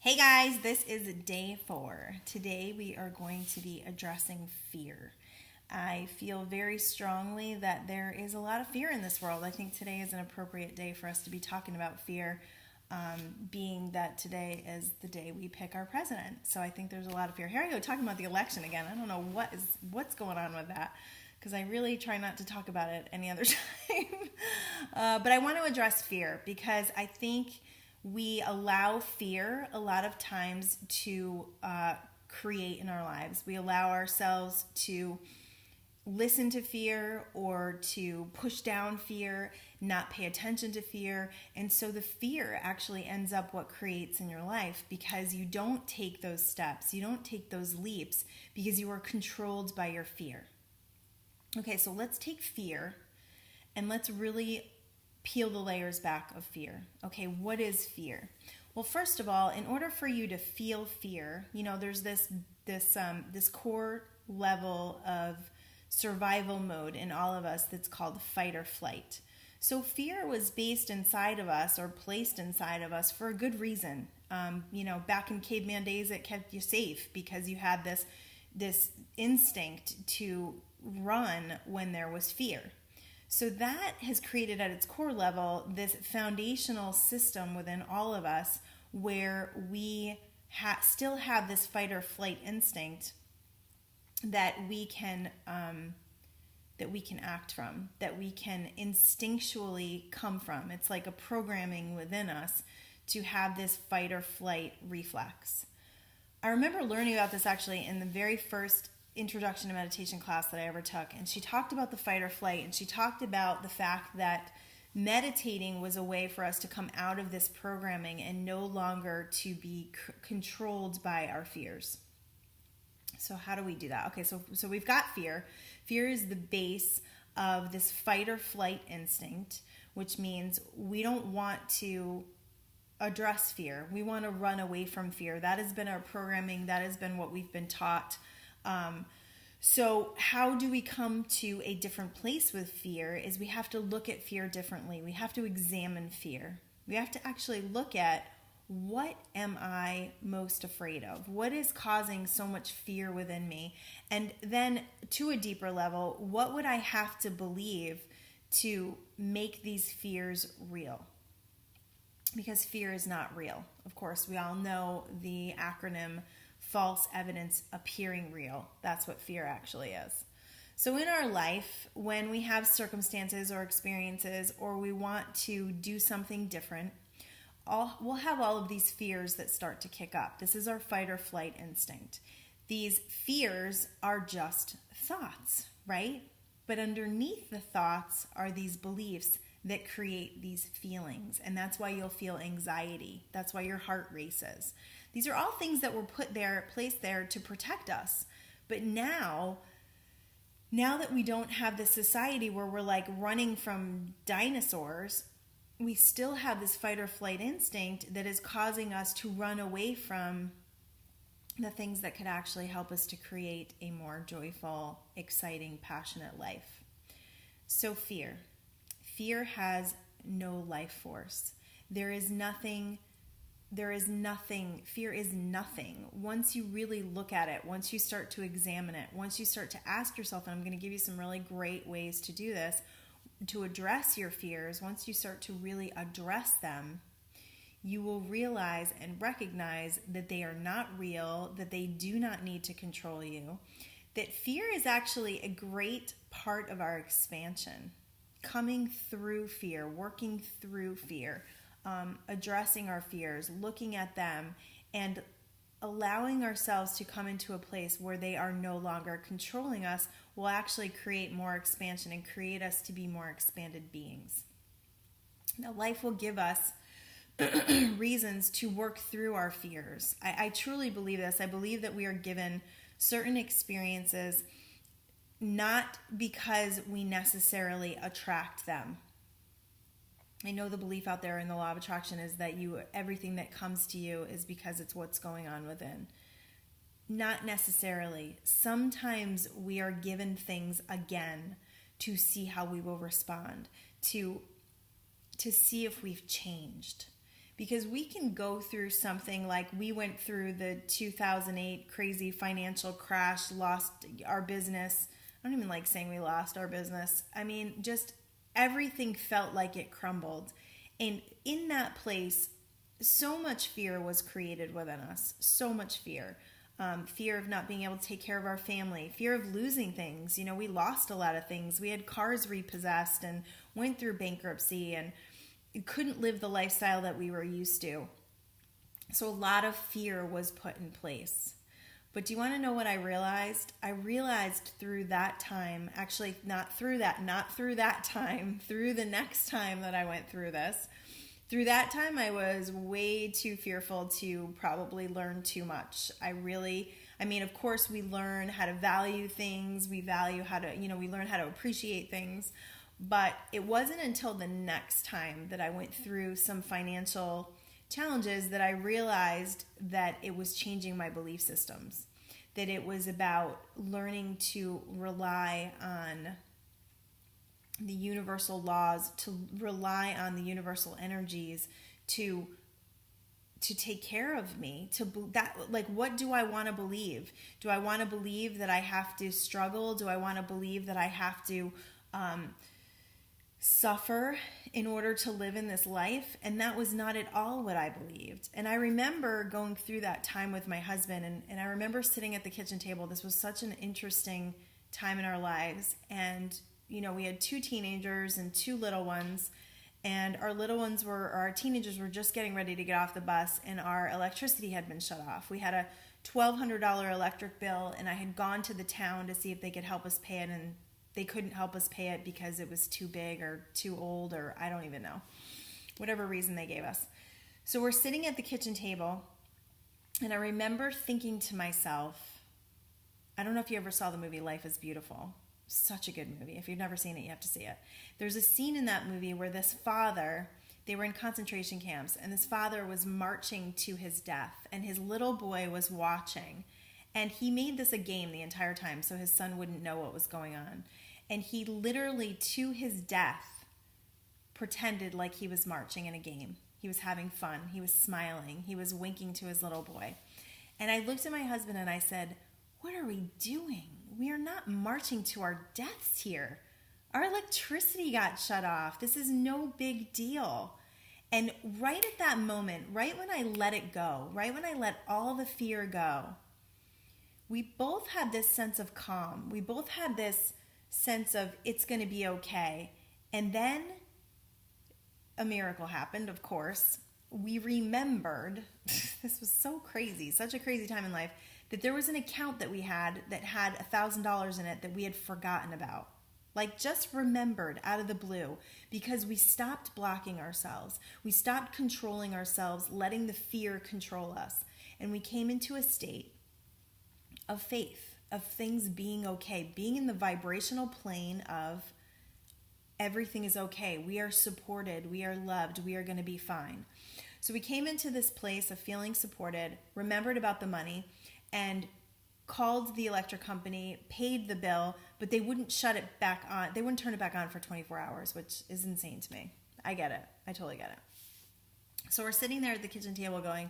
Hey guys, this is day 4. Today we are going to be addressing fear. I feel very strongly that there is a lot of fear in this world. I think today is an appropriate day for us to be talking about fear, being that today is the day we pick our president. So I think there's a lot of fear. Here I go talking about the election again. I don't know what's going on with that because I really try not to talk about it any other time. But I want to address fear because I think we allow fear a lot of times to create in our lives. We allow ourselves to listen to fear or to push down fear, not pay attention to fear. And so the fear actually ends up what creates in your life because you don't take those steps. You don't take those leaps because you are controlled by your fear. Okay, so let's take fear and let's really peel the layers back of fear. Okay, what is fear? Well, first of all, in order for you to feel fear, there's this core level of survival mode in all of us that's called fight or flight. So fear was based inside of us or placed inside of us for a good reason. Back in caveman days, it kept you safe because you had this instinct to run when there was fear. So that has created at its core level this foundational system within all of us where we still have this fight or flight instinct that we can act from, that we can instinctually come from. It's like a programming within us to have this fight or flight reflex. I remember learning about this actually in the very first introduction to meditation class that I ever took, and she talked about the fight or flight, and she talked about the fact that meditating was a way for us to come out of this programming and no longer to be controlled by our fears. So how do we do that? Okay, so we've got fear. Fear is the base of this fight or flight instinct, which means we don't want to address fear. We want to run away from fear. That has been our programming. That has been what we've been taught. So how do we come to a different place with fear is we have to look at fear differently. We have to examine fear. We have to actually look at what am I most afraid of? What is causing so much fear within me? And then to a deeper level, what would I have to believe to make these fears real? Because fear is not real. Of course, we all know the acronym false evidence appearing real. That's what fear actually is. So in our life, when we have circumstances or experiences or we want to do something different, we'll have all of these fears that start to kick up. This is our fight or flight instinct. These fears are just thoughts, right? But underneath the thoughts are these beliefs that create these feelings. And that's why you'll feel anxiety. That's why your heart races. These are all things that were placed there to protect us. But now that we don't have this society where we're like running from dinosaurs, we still have this fight or flight instinct that is causing us to run away from the things that could actually help us to create a more joyful, exciting, passionate life. So fear. Fear has no life force. Fear is nothing. Once you really look at it, once you start to examine it, once you start to ask yourself, and I'm going to give you some really great ways to do this, to address your fears, once you start to really address them, you will realize and recognize that they are not real, that they do not need to control you, that fear is actually a great part of our expansion. Coming through fear, working through fear, addressing our fears, looking at them, and allowing ourselves to come into a place where they are no longer controlling us will actually create more expansion and create us to be more expanded beings. Now, life will give us reasons to work through our fears. I truly believe this. I believe that we are given certain experiences not because we necessarily attract them. I know the belief out there in the law of attraction is that everything that comes to you is because it's what's going on within. Not necessarily. Sometimes we are given things again to see how we will respond, to see if we've changed. because we can go through something like we went through the 2008 crazy financial crash, lost our business. I don't even like saying we lost our business. I mean, just everything felt like it crumbled. And in that place, so much fear was created within us, so much fear. Fear of not being able to take care of our family, fear of losing things. We lost a lot of things. We had cars repossessed and went through bankruptcy and couldn't live the lifestyle that we were used to. So a lot of fear was put in place. But do you want to know what I realized? I realized through that time, actually not through that time, through the next time that I went through this. Through that time, I was way too fearful to probably learn too much. Of course, we learn how to value things. We learn how to appreciate things. But it wasn't until the next time that I went through some financial challenges that I realized that it was changing my belief systems, that it was about learning to rely on the universal laws, to rely on the universal energies to take care of me. What do I want to believe? Do I want to believe that I have to struggle? Do I want to believe that I have to suffer in order to live in this life? And that was not at all what I believed. And I remember going through that time with my husband, and I remember sitting at the kitchen table. This was such an interesting time in our lives. And we had 2 teenagers and 2 little ones, and our teenagers were just getting ready to get off the bus, and our electricity had been shut off. We had a $1,200 electric bill, and I had gone to the town to see if they could help us pay it, and they couldn't help us pay it because it was too big or too old, or I don't even know, whatever reason they gave us. So we're sitting at the kitchen table, and I remember thinking to myself, I don't know if you ever saw the movie Life is Beautiful. Such a good movie. If you've never seen it, you have to see it. There's a scene in that movie where this father, they were in concentration camps, and this father was marching to his death, and his little boy was watching. And he made this a game the entire time so his son wouldn't know what was going on. And he literally, to his death, pretended like he was marching in a game. He was having fun. He was smiling. He was winking to his little boy. And I looked at my husband and I said, what are we doing? We are not marching to our deaths here. Our electricity got shut off. This is no big deal. And right at that moment, right when I let it go, right when I let all the fear go, we both had this sense of calm. We both had this sense of it's going to be okay. And then a miracle happened, of course. We remembered, this was so crazy, such a crazy time in life, that there was an account that we had that had $1,000 in it that we had forgotten about. Just remembered out of the blue, because we stopped blocking ourselves. We stopped controlling ourselves, letting the fear control us. And we came into a state of faith, of things being okay, being in the vibrational plane of everything is okay. We are supported. We are loved. We are going to be fine. So we came into this place of feeling supported, remembered about the money, and called the electric company, paid the bill, but they wouldn't shut it back on. They wouldn't turn it back on for 24 hours, which is insane to me. I get it. I totally get it. So we're sitting there at the kitchen table going,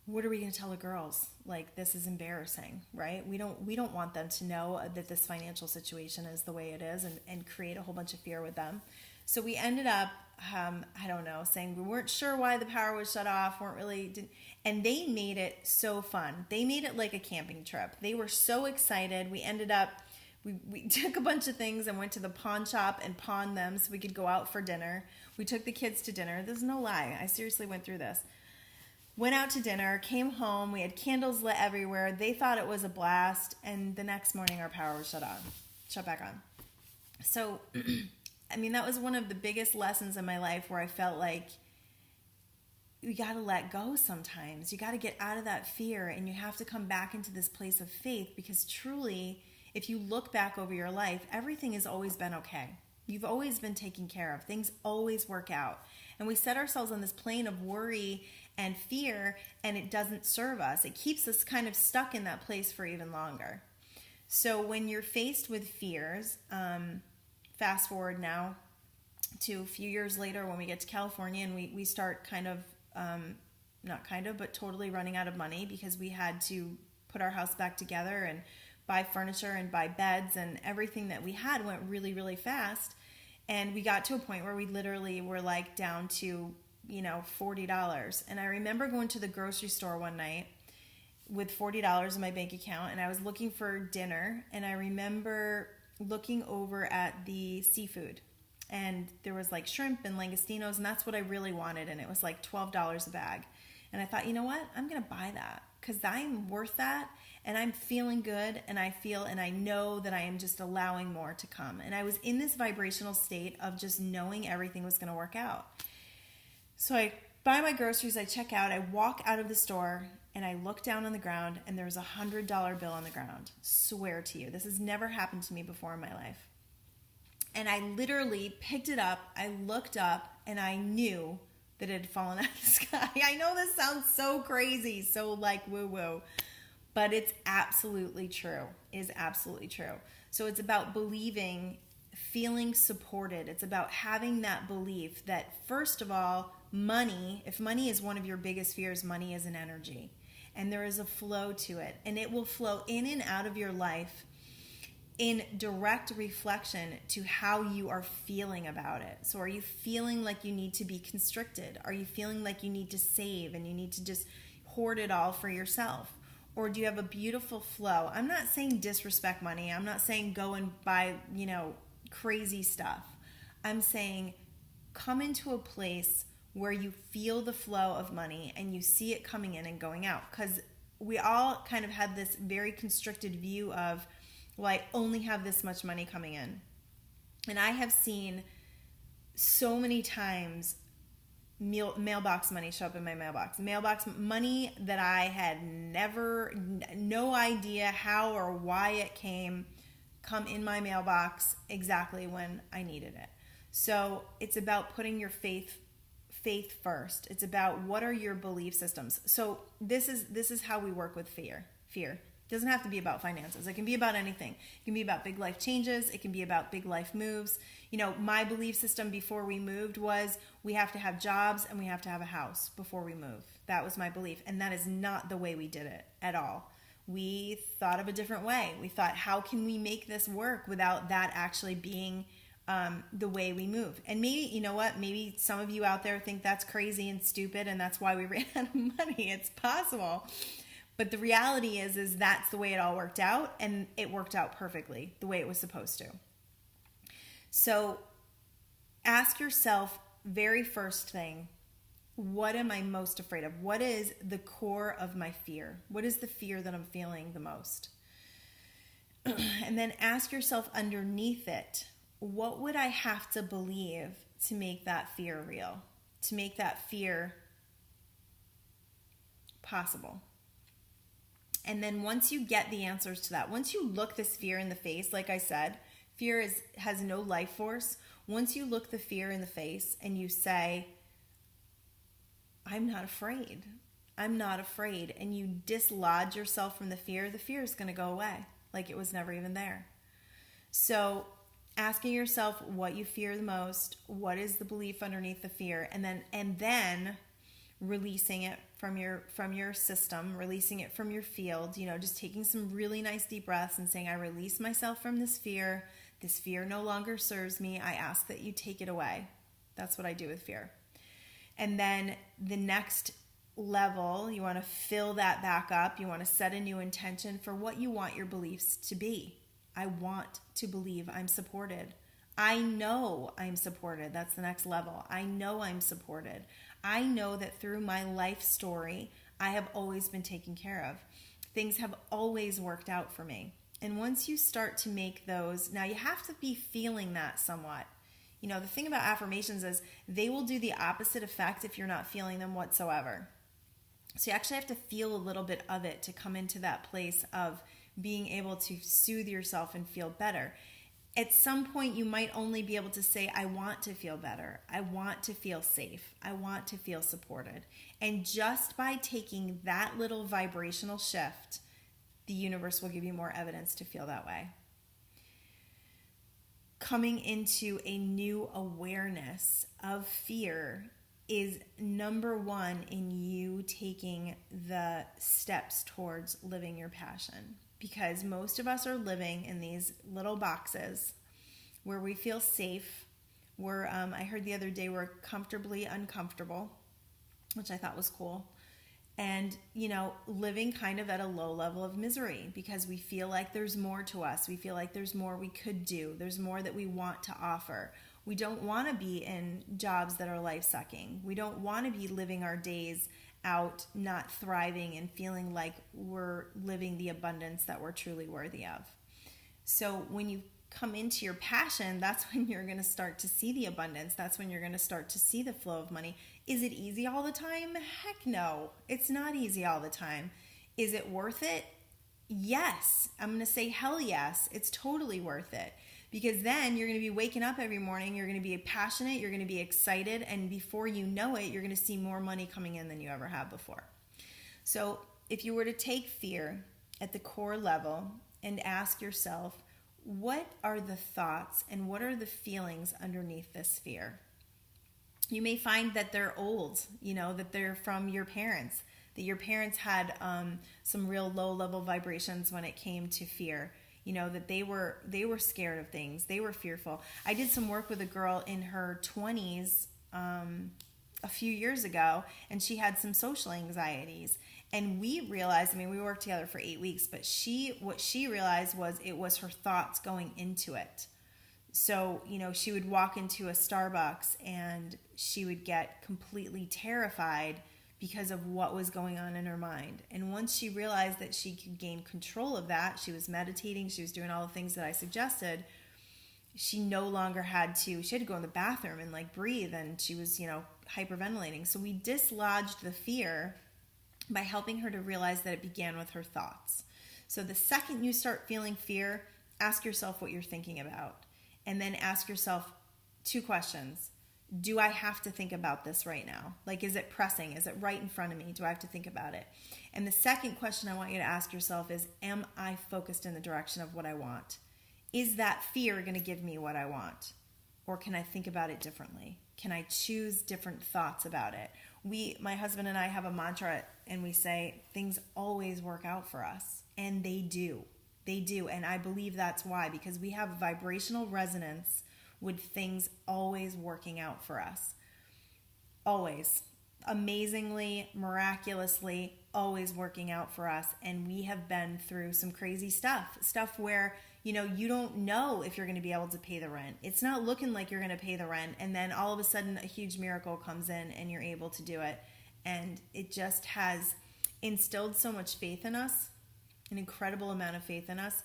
what are we going to tell the girls? This is embarrassing, right? We don't want them to know that this financial situation is the way it is and create a whole bunch of fear with them. So we ended up, saying we weren't sure why the power was shut off, and they made it so fun. They made it like a camping trip. They were so excited. We ended up, we took a bunch of things and went to the pawn shop and pawned them so we could go out for dinner. We took the kids to dinner. This is no lie. I seriously went through this. Went out to dinner, came home, we had candles lit everywhere. They thought it was a blast, and the next morning our power was shut back on. So, that was one of the biggest lessons in my life where I felt like you got to let go sometimes. You got to get out of that fear, and you have to come back into this place of faith, because truly, if you look back over your life, everything has always been okay. You've always been taken care of. Things always work out. And we set ourselves on this plane of worry and fear, and it doesn't serve us. It keeps us kind of stuck in that place for even longer. So when you're faced with fears, fast forward now to a few years later when we get to California and we start kind of not kind of, but totally running out of money because we had to put our house back together and buy furniture and buy beds, and everything that we had went really, really fast. And we got to a point where we literally were like down to, $40. And I remember going to the grocery store one night with $40 in my bank account, and I was looking for dinner, and I remember looking over at the seafood, and there was like shrimp and langostinos, and that's what I really wanted, and it was like $12 a bag. And I thought, you know what, I'm gonna buy that because I'm worth that, and I'm feeling good, and I know that I am just allowing more to come. And I was in this vibrational state of just knowing everything was gonna work out. So I buy my groceries, I check out, I walk out of the store, and I look down on the ground, and there's a $100 bill on the ground. Swear to you, this has never happened to me before in my life. And I literally picked it up, I looked up, and I knew that it had fallen out of the sky. I know this sounds so crazy, so like woo-woo, but it's absolutely true. It is absolutely true. So it's about believing, feeling supported. It's about having that belief that, first of all, money, if money is one of your biggest fears, money is an energy. And there is a flow to it. And it will flow in and out of your life in direct reflection to how you are feeling about it. So are you feeling like you need to be constricted? Are you feeling like you need to save and you need to just hoard it all for yourself? Or do you have a beautiful flow? I'm not saying disrespect money. I'm not saying go and buy, crazy stuff. I'm saying come into a place where you feel the flow of money and you see it coming in and going out. Because we all kind of had this very constricted view of, well, I only have this much money coming in. And I have seen so many times mailbox money show up in my mailbox. Mailbox money that I had no idea how or why it came, come in my mailbox exactly when I needed it. So it's about putting your faith first. It's about what are your belief systems. So this is how we work with fear. Fear doesn't have to be about finances. It can be about anything. It can be about big life changes. It can be about big life moves. My belief system before we moved was we have to have jobs and we have to have a house before we move. That was my belief. And that is not the way we did it at all. We thought of a different way. We thought, how can we make this work without that actually being the way we move? And maybe, you know what, maybe some of you out there think that's crazy and stupid and that's why we ran out of money. It's possible. But the reality is that's the way it all worked out, and it worked out perfectly the way it was supposed to. So ask yourself, very first thing, what am I most afraid of? What is the core of my fear? What is the fear that I'm feeling the most? And then ask yourself underneath it, what would I have to believe to make that fear real? To make that fear possible? And then once you get the answers to that, once you look this fear in the face, like I said, fear has no life force. Once you look the fear in the face and you say, I'm not afraid. I'm not afraid. And you dislodge yourself from the fear is going to go away like it was never even there. So asking yourself what you fear the most, what is the belief underneath the fear, and then releasing it from your system, releasing it from your field, just taking some really nice deep breaths and saying, I release myself from this fear. This fear no longer serves me. I ask that you take it away. That's what I do with fear. And then the next level, you want to fill that back up. You want to set a new intention for what you want your beliefs to be. I want to believe I'm supported. I know I'm supported. That's the next level. I know I'm supported. I know that through my life story, I have always been taken care of. Things have always worked out for me. And once you start to make those, now you have to be feeling that somewhat. The thing about affirmations is they will do the opposite effect if you're not feeling them whatsoever. So you actually have to feel a little bit of it to come into that place of being able to soothe yourself and feel better. At some point, you might only be able to say, I want to feel better. I want to feel safe. I want to feel supported. And just by taking that little vibrational shift, the universe will give you more evidence to feel that way. Coming into a new awareness of fear is number one in you taking the steps towards living your passion. Because most of us are living in these little boxes where we feel safe. I heard the other day, we're comfortably uncomfortable, which I thought was cool. And, living kind of at a low level of misery because we feel like there's more to us. We feel like there's more we could do. There's more that we want to offer. We don't want to be in jobs that are life-sucking. We don't want to be living our days out, not thriving and feeling like we're living the abundance that we're truly worthy of. So when you come into your passion, that's when you're going to start to see the abundance. That's when you're going to start to see the flow of money. Is it easy all the time? Heck no. It's not easy all the time. Is it worth it? Yes. I'm going to say hell yes. It's totally worth it. Because then you're going to be waking up every morning, you're going to be passionate, you're going to be excited, and before you know it, you're going to see more money coming in than you ever have before. So if you were to take fear at the core level and ask yourself, what are the thoughts and what are the feelings underneath this fear? You may find that they're old, that they're from your parents, that your parents had some real low-level vibrations when it came to fear. That they were scared of things. They were fearful. I did some work with a girl in her 20s a few years ago, and she had some social anxieties. And we realized, we worked together for 8 weeks, but what she realized was it was her thoughts going into it. So, she would walk into a Starbucks and she would get completely terrified because of what was going on in her mind. And once she realized that she could gain control of that, she was meditating, she was doing all the things that I suggested, she no longer she had to go in the bathroom and breathe, and she was, hyperventilating. So we dislodged the fear by helping her to realize that it began with her thoughts. So the second you start feeling fear, ask yourself what you're thinking about. And then ask yourself 2 questions. Do I have to think about this right now? Is it pressing? Is it right in front of me? Do I have to think about it? And the second question I want you to ask yourself is, am I focused in the direction of what I want? Is that fear going to give me what I want? Or can I think about it differently? Can I choose different thoughts about it? My husband and I have a mantra, and we say, things always work out for us. And they do. They do. And I believe that's why, because we have vibrational resonance with things always working out for us. Always. Amazingly, miraculously, always working out for us. And we have been through some crazy stuff where, you don't know if you're going to be able to pay the rent. It's not looking like you're going to pay the rent. And then all of a sudden a huge miracle comes in and you're able to do it. And it just has instilled so much faith in us, an incredible amount of faith in us.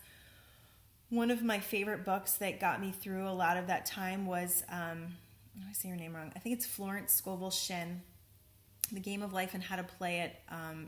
One of my favorite books that got me through a lot of that time was, I say her name wrong. I think it's Florence Scovel Shinn, The Game of Life and How to Play It.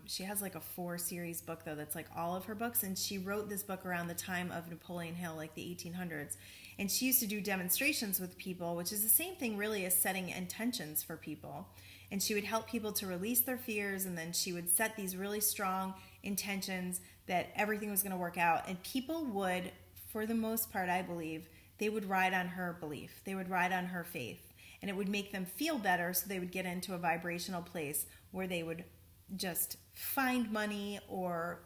She has a 4-series book, though, that's all of her books. And she wrote this book around the time of Napoleon Hill, the 1800s. And she used to do demonstrations with people, which is the same thing really as setting intentions for people. And she would help people to release their fears, and then she would set these really strong intentions that everything was going to work out. And people would, for the most part, I believe, they would ride on her belief. They would ride on her faith. And it would make them feel better, so they would get into a vibrational place where they would just find money, or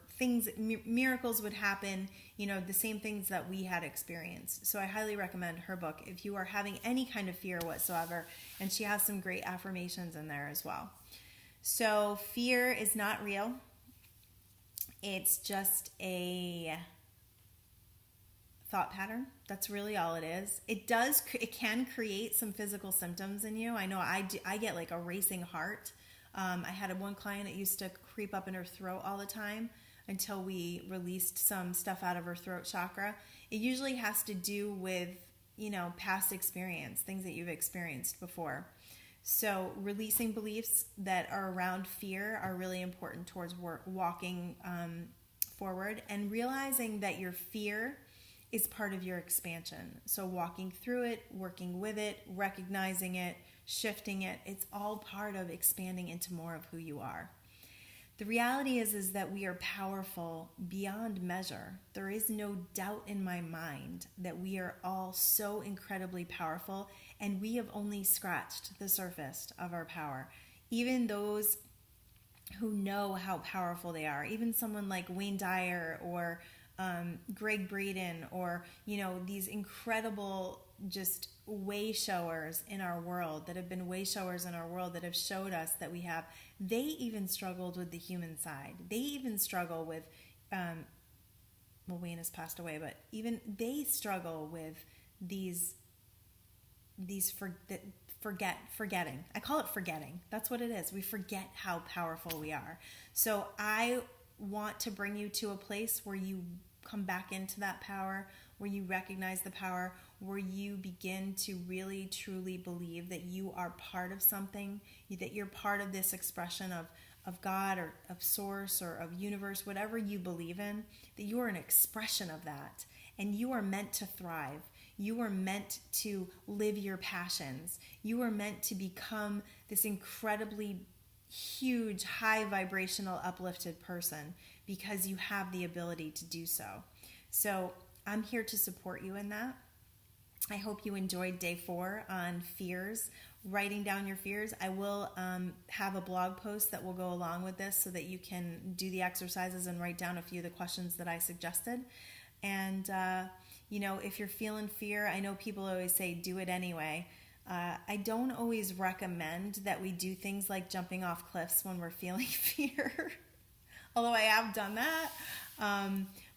miracles would happen, the same things that we had experienced. So I highly recommend her book if you are having any kind of fear whatsoever. And she has some great affirmations in there as well. So fear is not real. It's just a thought pattern. That's really all it is. It can create some physical symptoms in you. I know I get a racing heart. I had one client that used to creep up in her throat all the time until we released some stuff out of her throat chakra. It usually has to do with, past experience, things that you've experienced before. So releasing beliefs that are around fear are really important towards walking forward, and realizing that your fear is part of your expansion. So walking through it, working with it, recognizing it, shifting it, it's all part of expanding into more of who you are. The reality is that we are powerful beyond measure. There is no doubt in my mind that we are all so incredibly powerful, And we have only scratched the surface of our power. Even those who know how powerful they are, even someone like Wayne Dyer or Greg Braden, or these incredible just way showers in our world that have been way showers in our world that have showed us that we have. They even struggled with the human side. They even struggle with well, Wayne has passed away, but even they struggle with these forgetting. I call it forgetting. That's what it is. We forget how powerful we are. So I want to bring you to a place where you come back into that power, where you recognize the power, where you begin to really truly believe that you are part of something, that you're part of this expression of God or of source or of universe, whatever you believe in, that you are an expression of that, and you are meant to thrive. You are meant to live your passions. You are meant to become this incredibly huge, high vibrational, uplifted person because you have the ability to do so. So I'm here to support you in that. I hope you enjoyed day 4 on fears, writing down your fears. I will have a blog post that will go along with this so that you can do the exercises and write down a few of the questions that I suggested. And, if you're feeling fear, I know people always say do it anyway. I don't always recommend that we do things like jumping off cliffs when we're feeling fear, although I have done that.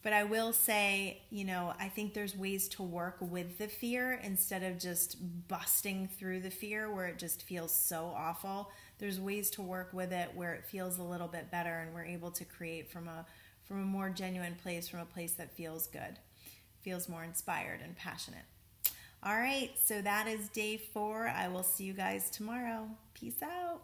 But I will say, I think there's ways to work with the fear instead of just busting through the fear where it just feels so awful. There's ways to work with it where it feels a little bit better and we're able to create from a more genuine place, from a place that feels good, feels more inspired and passionate. All right, so that is day 4. I will see you guys tomorrow. Peace out.